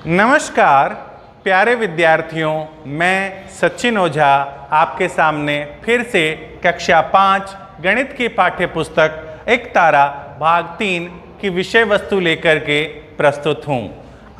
नमस्कार प्यारे विद्यार्थियों, मैं सचिन ओझा आपके सामने फिर से कक्षा 5 गणित की पाठ्य पुस्तक एक तारा भाग 3 की विषय वस्तु लेकर के प्रस्तुत हूँ।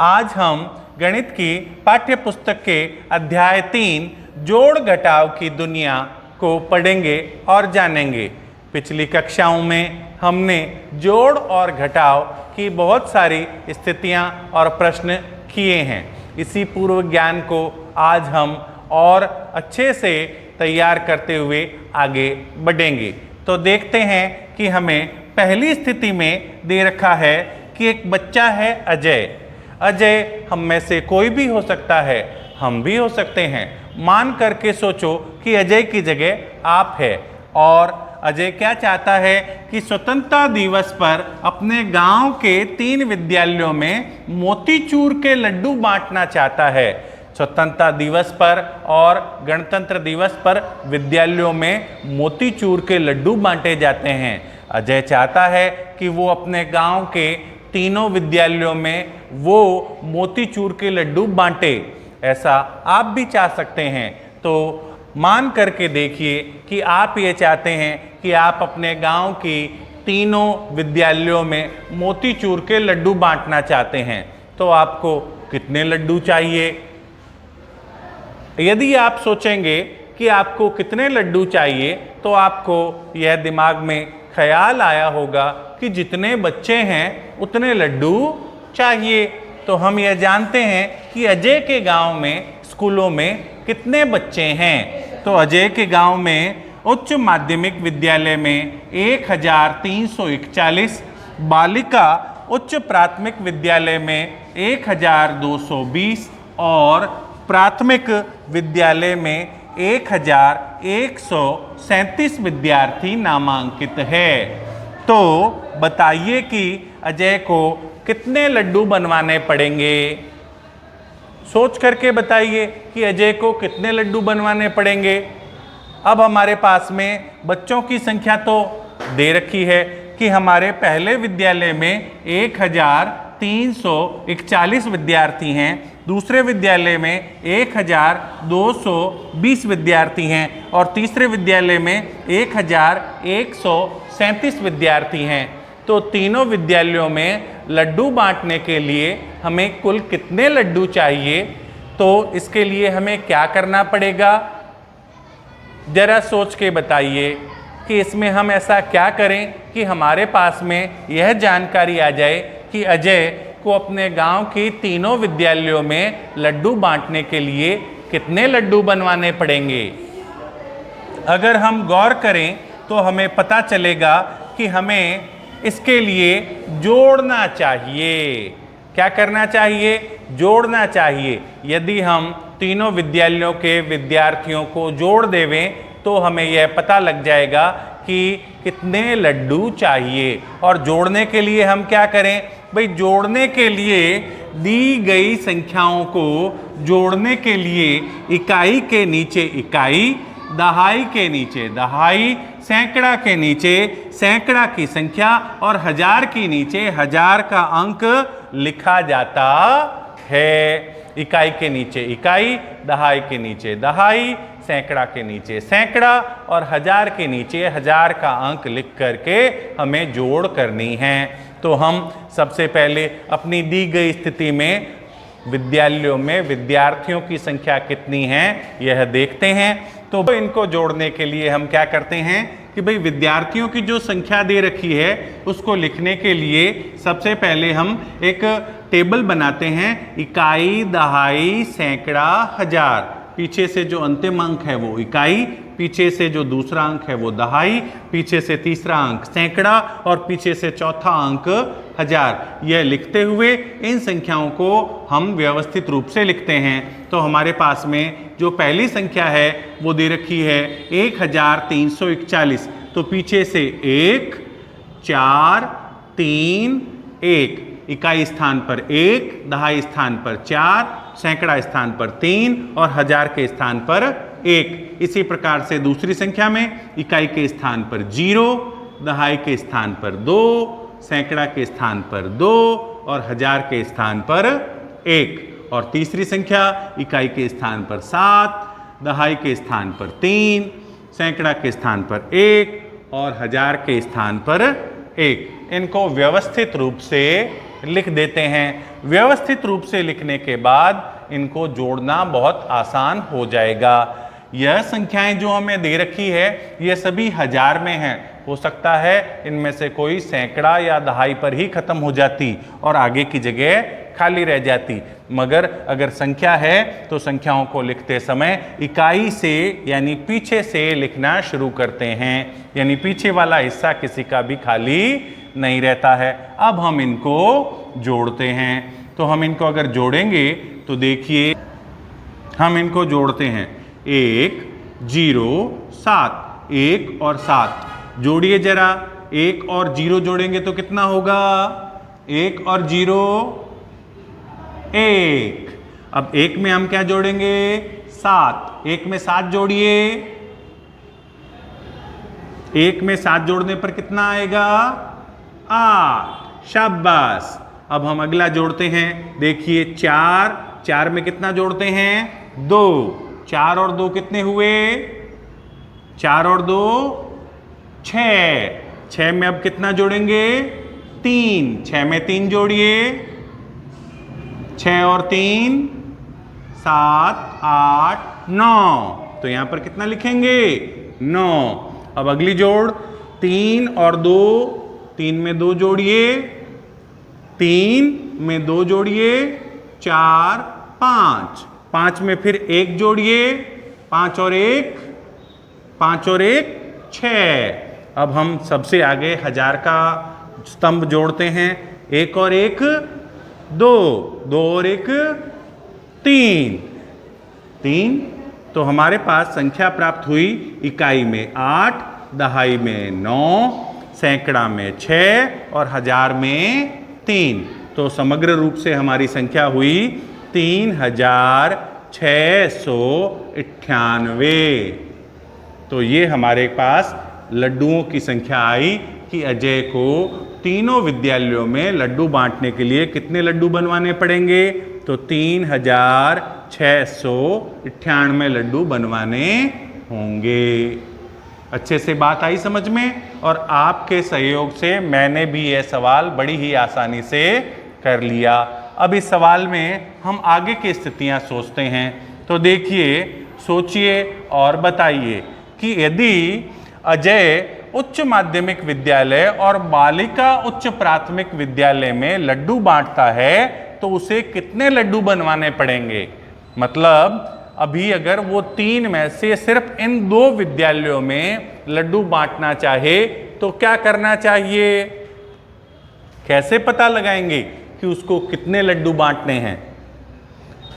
आज हम गणित की पाठ्य पुस्तक के अध्याय 3 जोड़ घटाव की दुनिया को पढ़ेंगे और जानेंगे। पिछली कक्षाओं में हमने जोड़ और घटाव की बहुत सारी स्थितियां और प्रश्न किए हैं। इसी पूर्व ज्ञान को आज हम और अच्छे से तैयार करते हुए आगे बढ़ेंगे। तो देखते हैं कि हमें पहली स्थिति में दे रखा है कि एक बच्चा है अजय। अजय हम में से कोई भी हो सकता है, हम भी हो सकते हैं। मान करके सोचो कि अजय की जगह आप है और अजय क्या चाहता है कि स्वतंत्रता दिवस पर अपने गांव के 3 विद्यालयों में मोतीचूर के लड्डू बांटना चाहता है। स्वतंत्रता दिवस पर और गणतंत्र दिवस पर विद्यालयों में मोतीचूर के लड्डू बांटे जाते हैं। अजय चाहता है कि वो अपने गांव के तीनों विद्यालयों में वो मोतीचूर के लड्डू बांटे। ऐसा आप भी चाह सकते हैं। तो मान करके देखिए कि आप ये चाहते हैं कि आप अपने गांव की तीनों विद्यालयों में मोतीचूर के लड्डू बांटना चाहते हैं। तो आपको कितने लड्डू चाहिए? यदि आप सोचेंगे कि आपको कितने लड्डू चाहिए तो आपको यह दिमाग में ख्याल आया होगा कि जितने बच्चे हैं उतने लड्डू चाहिए। तो हम यह जानते हैं कि अजय के गांव में स्कूलों में कितने बच्चे हैं। तो अजय के गांव में उच्च माध्यमिक विद्यालय में 1341, बालिका उच्च प्राथमिक विद्यालय में 1220 और प्राथमिक विद्यालय में 1137 विद्यार्थी नामांकित है। तो बताइए कि अजय को कितने लड्डू बनवाने पड़ेंगे? सोच करके बताइए कि अजय को कितने लड्डू बनवाने पड़ेंगे। अब हमारे पास में बच्चों की संख्या तो दे रखी है कि हमारे पहले विद्यालय में 1341 विद्यार्थी हैं, दूसरे विद्यालय में 1220 विद्यार्थी हैं और तीसरे विद्यालय में 1137 विद्यार्थी हैं। तो तीनों विद्यालयों में लड्डू बांटने के लिए हमें कुल कितने लड्डू चाहिए? तो इसके लिए हमें क्या करना पड़ेगा, जरा सोच के बताइए कि इसमें हम ऐसा क्या करें कि हमारे पास में यह जानकारी आ जाए कि अजय को अपने गांव की तीनों विद्यालयों में लड्डू बांटने के लिए कितने लड्डू बनवाने पड़ेंगे। अगर हम गौर करें तो हमें पता चलेगा कि हमें इसके लिए जोड़ना चाहिए। क्या करना चाहिए? जोड़ना चाहिए। यदि हम तीनों विद्यालयों के विद्यार्थियों को जोड़ देवें तो हमें यह पता लग जाएगा कि कितने लड्डू चाहिए। और जोड़ने के लिए हम क्या करें भाई? जोड़ने के लिए दी गई संख्याओं को जोड़ने के लिए इकाई के नीचे इकाई, दहाई के नीचे दहाई, सैकड़ा के नीचे सैकड़ा की संख्या और हजार के नीचे हजार का अंक लिखा जाता है। इकाई के नीचे इकाई, दहाई के नीचे दहाई, सैकड़ा के नीचे सैकड़ा और हजार के नीचे हजार का अंक लिख करके हमें जोड़ करनी है। तो हम सबसे पहले अपनी दी गई स्थिति में विद्यालयों में विद्यार्थियों की संख्या कितनी है यह देखते हैं। तो इनको जोड़ने के लिए हम क्या करते हैं कि भाई विद्यार्थियों की जो संख्या दे रखी है उसको लिखने के लिए सबसे पहले हम एक टेबल बनाते हैं। इकाई, दहाई, सैकड़ा, हजार। पीछे से जो अंतिम अंक है वो इकाई, पीछे से जो दूसरा अंक है वो दहाई, पीछे से तीसरा अंक सैकड़ा और पीछे से चौथा अंक हजार। यह लिखते हुए इन संख्याओं को हम व्यवस्थित रूप से लिखते हैं। तो हमारे पास में जो पहली संख्या है वो दे रखी है 1341। तो पीछे से 1, 4, 3, 1, इकाई स्थान पर 1, दहाई स्थान पर 4, सैकड़ा स्थान पर 3 और हजार के स्थान पर 1। इसी प्रकार से दूसरी संख्या में इकाई के स्थान पर 0, दहाई के स्थान पर 2, सैकड़ा के स्थान पर 2 और हजार के स्थान पर 1 और तीसरी संख्या इकाई के स्थान पर 7, दहाई के स्थान पर 3, सैकड़ा के स्थान पर 1 और हजार के स्थान पर 1। इनको व्यवस्थित रूप से लिख देते हैं। व्यवस्थित रूप से लिखने के बाद इनको जोड़ना बहुत आसान हो जाएगा। यह संख्याएं जो हमें दे रखी है ये सभी हजार में हैं। हो सकता है इनमें से कोई सैकड़ा या दहाई पर ही खत्म हो जाती और आगे की जगह खाली रह जाती, मगर अगर संख्या है तो संख्याओं को लिखते समय इकाई से यानी पीछे से लिखना शुरू करते हैं, यानी पीछे वाला हिस्सा किसी का भी खाली नहीं रहता है। अब हम इनको जोड़ते हैं। तो हम इनको अगर जोड़ेंगे तो देखिए हम इनको जोड़ते हैं 1 0 7, 1 और 7 जोड़िए जरा। 1 और 0 जोड़ेंगे तो कितना होगा? 1 और 0 1। अब 1 में हम क्या जोड़ेंगे? 7। 1 में 7 जोड़िए। 1 में 7 जोड़ने पर कितना आएगा? 8। शाबाश। अब हम अगला जोड़ते हैं। देखिए 4 में कितना जोड़ते हैं? 2। 4 और 2 कितने हुए? 4 और 2 6। 6 में अब कितना जोड़ेंगे? 3। 6 में 3 जोड़िए। 6 और 3 7 8 9। तो यहां पर कितना लिखेंगे? 9। अब अगली जोड़ 3 और 2, 3 में 2 जोड़िए। 3 में 2 जोड़िए। 4 5। 5 में फिर 1 जोड़िए। 5 और 1 6। अब हम सबसे आगे हजार का स्तंभ जोड़ते हैं। 1 और 1 2, 2 और 1 3। तो हमारे पास संख्या प्राप्त हुई इकाई में 8, दहाई में 9, सैकड़ा में 6 और हजार में 3। तो समग्र रूप से हमारी संख्या हुई 3698। तो ये हमारे पास लड्डुओं की संख्या आई कि अजय को तीनों विद्यालयों में लड्डू बांटने के लिए कितने लड्डू बनवाने पड़ेंगे? तो 3698 लड्डू बनवाने होंगे। अच्छे से बात आई समझ में? और आपके सहयोग से मैंने भी यह सवाल बड़ी ही आसानी से कर लिया। अब इस सवाल में हम आगे की स्थितियां सोचते हैं। तो देखिए, सोचिए और बताइए कि यदि अजय उच्च माध्यमिक विद्यालय और बालिका उच्च प्राथमिक विद्यालय में लड्डू बांटता है तो उसे कितने लड्डू बनवाने पड़ेंगे? मतलब अभी अगर वो 3 में से सिर्फ इन 2 विद्यालयों में लड्डू बांटना चाहे तो क्या करना चाहिए? कैसे पता लगाएंगे कि उसको कितने लड्डू बांटने हैं?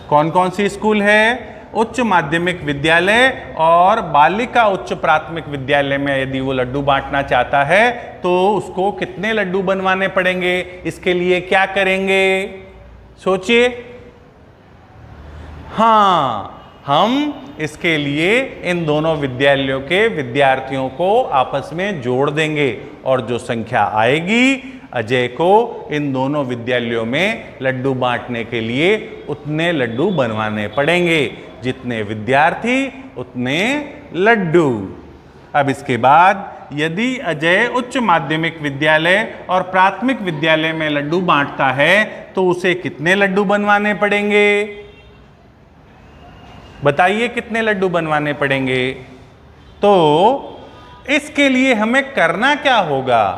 कौन कौन सी स्कूल है? उच्च माध्यमिक विद्यालय और बालिका उच्च प्राथमिक विद्यालय में यदि वो लड्डू बांटना चाहता है तो उसको कितने लड्डू बनवाने पड़ेंगे? इसके लिए क्या करेंगे? सोचिए। हाँ, हम इसके लिए इन दोनों विद्यालयों के विद्यार्थियों को आपस में जोड़ देंगे और जो संख्या आएगी अजय को इन दोनों विद्यालयों में लड्डू बांटने के लिए उतने लड्डू बनवाने पड़ेंगे। जितने विद्यार्थी उतने लड्डू। अब इसके बाद यदि अजय उच्च माध्यमिक विद्यालय और प्राथमिक विद्यालय में लड्डू बांटता है तो उसे कितने लड्डू बनवाने पड़ेंगे? बताइए कितने लड्डू बनवाने पड़ेंगे? तो इसके लिए हमें करना क्या होगा?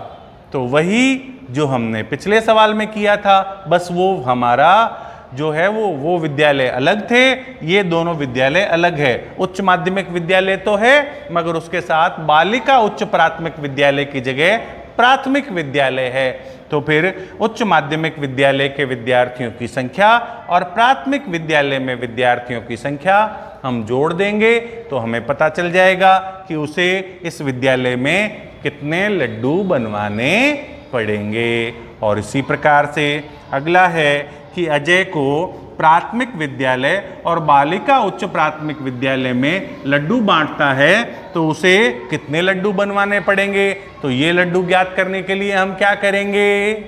तो वही जो हमने पिछले सवाल में किया था, बस वो हमारा जो है वो विद्यालय अलग थे, ये दोनों विद्यालय अलग है। उच्च माध्यमिक विद्यालय तो है मगर उसके साथ बालिका उच्च प्राथमिक विद्यालय की जगह प्राथमिक विद्यालय है। तो फिर उच्च माध्यमिक विद्यालय के विद्यार्थियों की संख्या और प्राथमिक विद्यालय में विद्यार्थियों की संख्या हम जोड़ देंगे तो हमें पता चल जाएगा कि उसे इस विद्यालय में कितने लड्डू बनवाने पड़ेंगे। और इसी प्रकार से अगला है कि अजय को प्राथमिक विद्यालय और बालिका उच्च प्राथमिक विद्यालय में लड्डू बांटता है तो उसे कितने लड्डू बनवाने पड़ेंगे? तो ये लड्डू ज्ञात करने के लिए हम क्या करेंगे?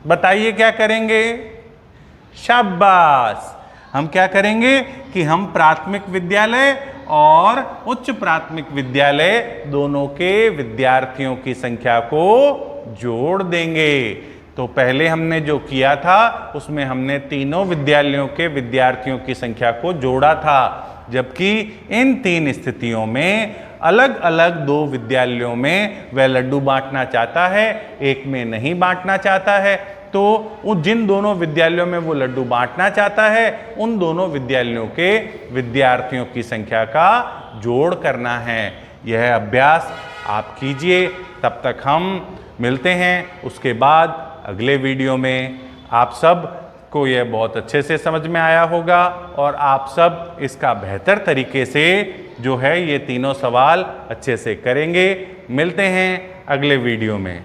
बताइए क्या करेंगे? शाबाश। हम क्या करेंगे कि हम प्राथमिक विद्यालय और उच्च प्राथमिक विद्यालय दोनों के विद्यार्थियों की संख्या को जोड़ देंगे। तो पहले हमने जो किया था उसमें हमने तीनों विद्यालयों के विद्यार्थियों की संख्या को जोड़ा था, जबकि इन 3 स्थितियों में अलग अलग 2 विद्यालयों में वह लड्डू बांटना चाहता है, एक में नहीं बांटना चाहता है। तो जिन दोनों विद्यालयों में वो लड्डू बांटना चाहता है उन दोनों विद्यालयों के विद्यार्थियों की संख्या का जोड़ करना है। यह अभ्यास आप कीजिए। तब तक हम मिलते हैं उसके बाद अगले वीडियो में। आप सब को यह बहुत अच्छे से समझ में आया होगा और आप सब इसका बेहतर तरीके से जो है ये तीनों सवाल अच्छे से करेंगे। मिलते हैं अगले वीडियो में।